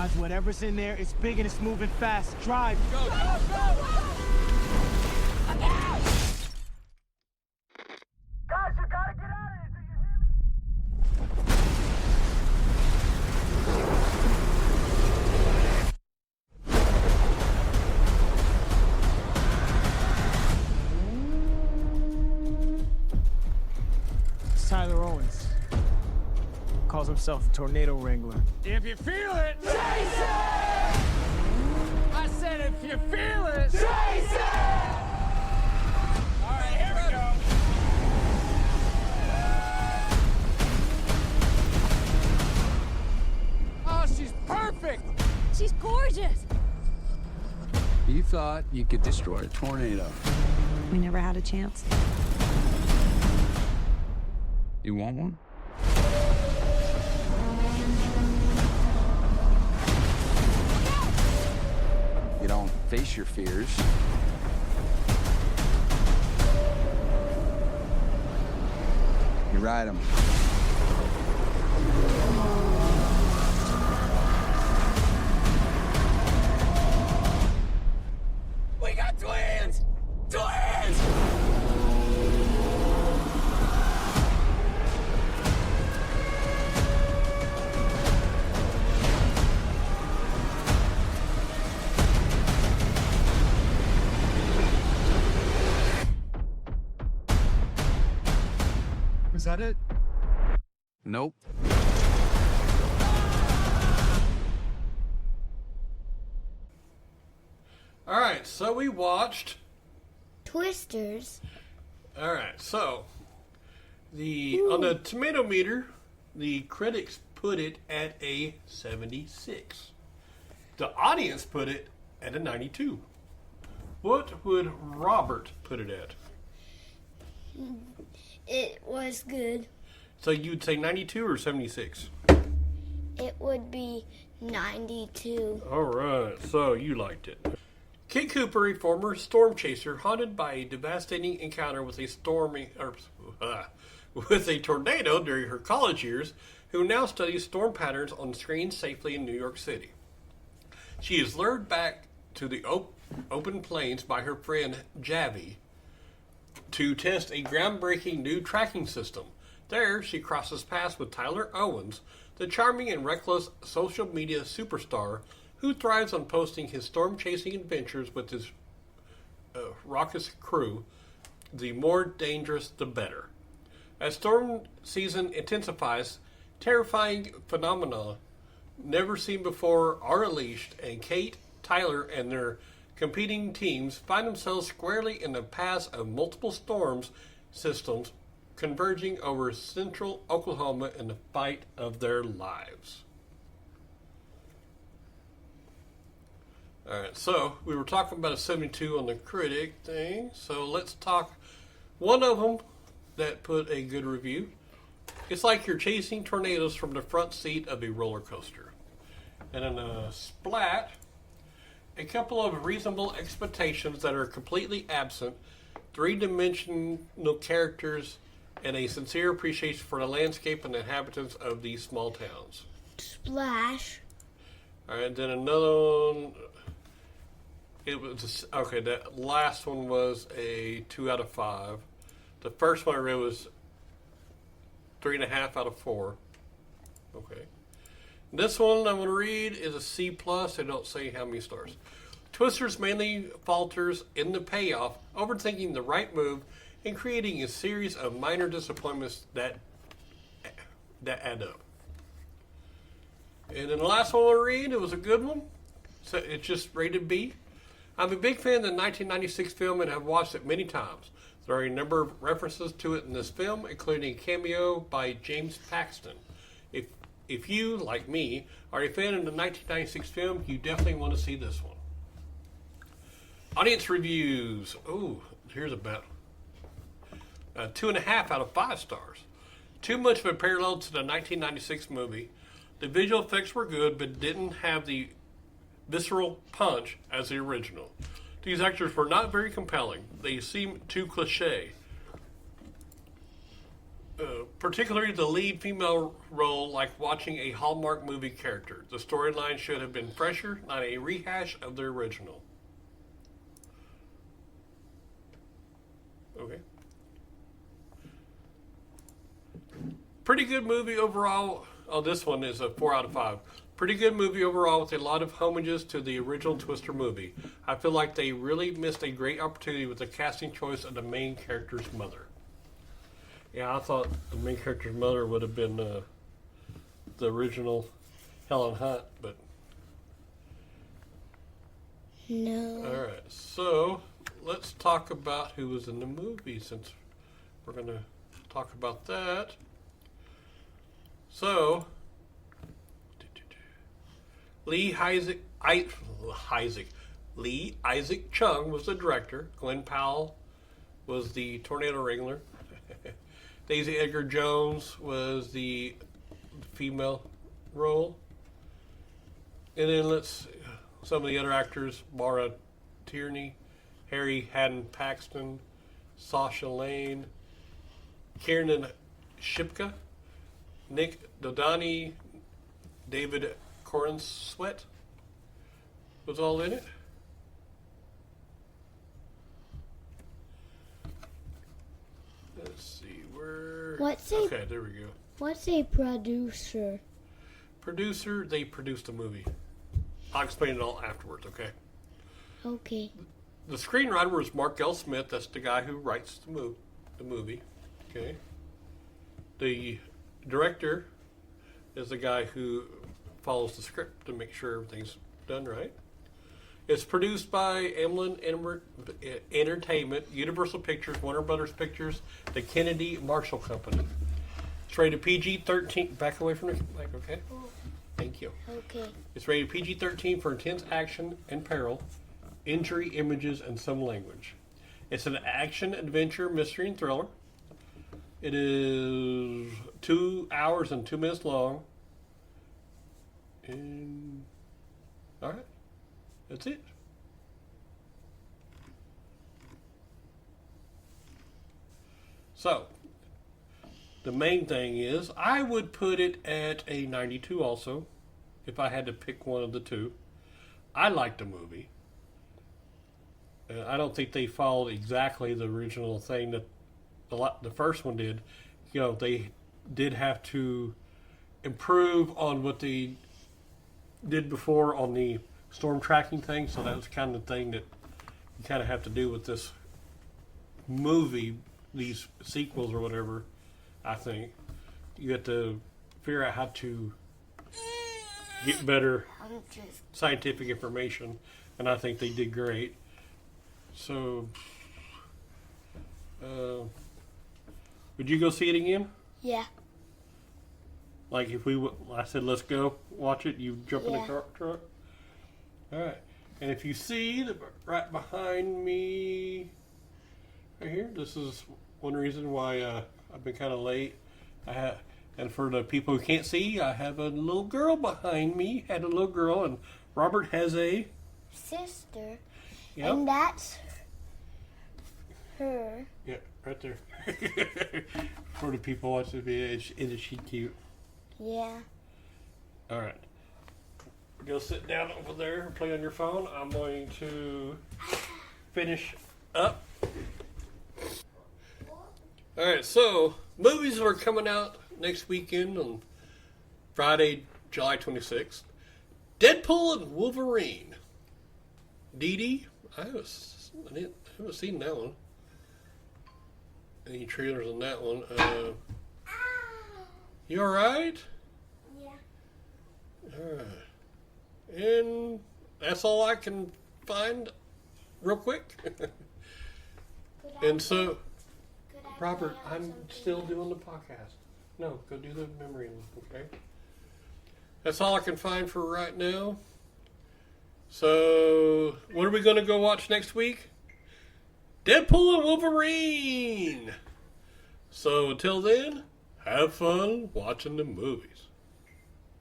Dodge whatever's in there. It's big and it's moving fast. Drive. Go. Go, go, go. Okay. Guys, you gotta get out of here. Do you hear me? It's Tyler Owens. Calls himself a tornado wrangler. If you feel it, chase it! I said if you feel it, chase it! All right, here we go. Oh, she's perfect! She's gorgeous. You thought you could destroy a tornado. We never had a chance. You want one? You don't face your fears. You ride them. We got twins! Twins! Is that it? Nope. All right, so we watched. Twisters. All right, so on the tomato meter, the critics put it at a 76. The audience put it at a 92. What would Robert put it at? It was good. So you'd say 92 or 76? It would be 92. All right, so you liked it. Kate Cooper, a former storm chaser, haunted by a devastating encounter with a with a tornado during her college years, who now studies storm patterns on screens safely in New York City. She is lured back to the open plains by her friend Javi to test a groundbreaking new tracking system. There, she crosses paths with Tyler Owens, the charming and reckless social media superstar who thrives on posting his storm-chasing adventures with his raucous crew. The more dangerous, the better. As storm season intensifies, terrifying phenomena never seen before are unleashed, and Kate, Tyler, and their competing teams find themselves squarely in the paths of multiple storm systems converging over central Oklahoma in the fight of their lives. Alright, so we were talking about a 72 on the critic thing, so let's talk one of them that put a good review. It's like you're chasing tornadoes from the front seat of a roller coaster. And in a splat, a couple of reasonable expectations that are completely absent, three-dimensional characters, and a sincere appreciation for the landscape and the inhabitants of these small towns. Splash. Alright, then another one. It was okay. That last one was a 2 out of 5. The first one I read was 3.5 out of 4. Okay. This one I'm going to read is a C plus. They don't say how many stars. Twisters mainly falters in the payoff, overthinking the right move and creating a series of minor disappointments that add up. And then the last one I'll read, it was a good one. So it's just rated B. I'm a big fan of the 1996 film and have watched it many times. There are a number of references to it in this film, including a cameo by James Paxton. If you, like me, are a fan of the 1996 film, you definitely want to see this one. Audience reviews. Oh, here's about 2.5 out of 5 stars. Too much of a parallel to the 1996 movie. The visual effects were good, but didn't have the visceral punch as the original. These actors were not very compelling. They seem too cliche. particularly the lead female role, like watching a Hallmark movie character. The storyline should have been fresher, not a rehash of the original. Okay. Pretty good movie overall. Oh, this one is a 4 out of 5. Pretty good movie overall with a lot of homages to the original Twister movie. I feel like they really missed a great opportunity with the casting choice of the main character's mother. Yeah, I thought the main character's mother would have been the original Helen Hunt, but... No. Alright, so let's talk about who was in the movie, since we're going to talk about that. So, Lee Isaac Chung was the director. Glenn Powell was the tornado wrangler. Daisy Edgar Jones was the female role. And then some of the other actors: Maura Tierney, Harry Haddon Paxton, Sasha Lane, Kiernan Shipka, Nick Dodani, David Cornsweet was all in it. Let's see where. Okay, there we go. What's a producer? Producer, they produced a movie. I'll explain it all afterwards, okay? Okay. The screenwriter was Mark L. Smith. That's the guy who writes the movie. Okay. The director is the guy who follows the script to make sure everything's done right. It's produced by Amblin Entertainment, Universal Pictures, Warner Brothers Pictures, the Kennedy Marshall Company. It's rated PG-13. Back away from the mic, okay? Thank you. Okay. It's rated PG-13 for intense action and peril, injury, images, and some language. It's an action, adventure, mystery, and thriller. It is 2 hours and 2 minutes long. And all right, that's it. So, the main thing is, I would put it at a 92 also, if I had to pick one of the two. I liked the movie. I don't think they followed exactly the original thing that the first one did. You know, they did have to improve on what they did before on the storm tracking thing, so that was kind of the thing that you kind of have to do with this movie, these sequels or whatever. I think you have to figure out how to get better scientific information, and I think they did great. So, would you go see it again? Yeah. Like if I said, let's go watch it, you jump in the truck? All right. And if you see right behind me, right here, this is one reason why I've been kind of late. And for the people who can't see, I have a little girl behind me. Had a little girl, and Robert has a sister. Yep. And that's her. Yeah, right there. For the people watching the video, is she cute? Yeah. All right. Go sit down over there and play on your phone. I'm going to finish up. All right, so movies are coming out next weekend on Friday, July 26th. Deadpool and Wolverine. Dee Dee, I haven't seen that one. Any trailers on that one? You all right? Yeah. All right. And that's all I can find real quick. And so, Robert, I'm still doing the podcast. No, go do the memory one, okay? That's all I can find for right now. So, what are we going to go watch next week? Deadpool and Wolverine! So, until then, have fun watching the movie.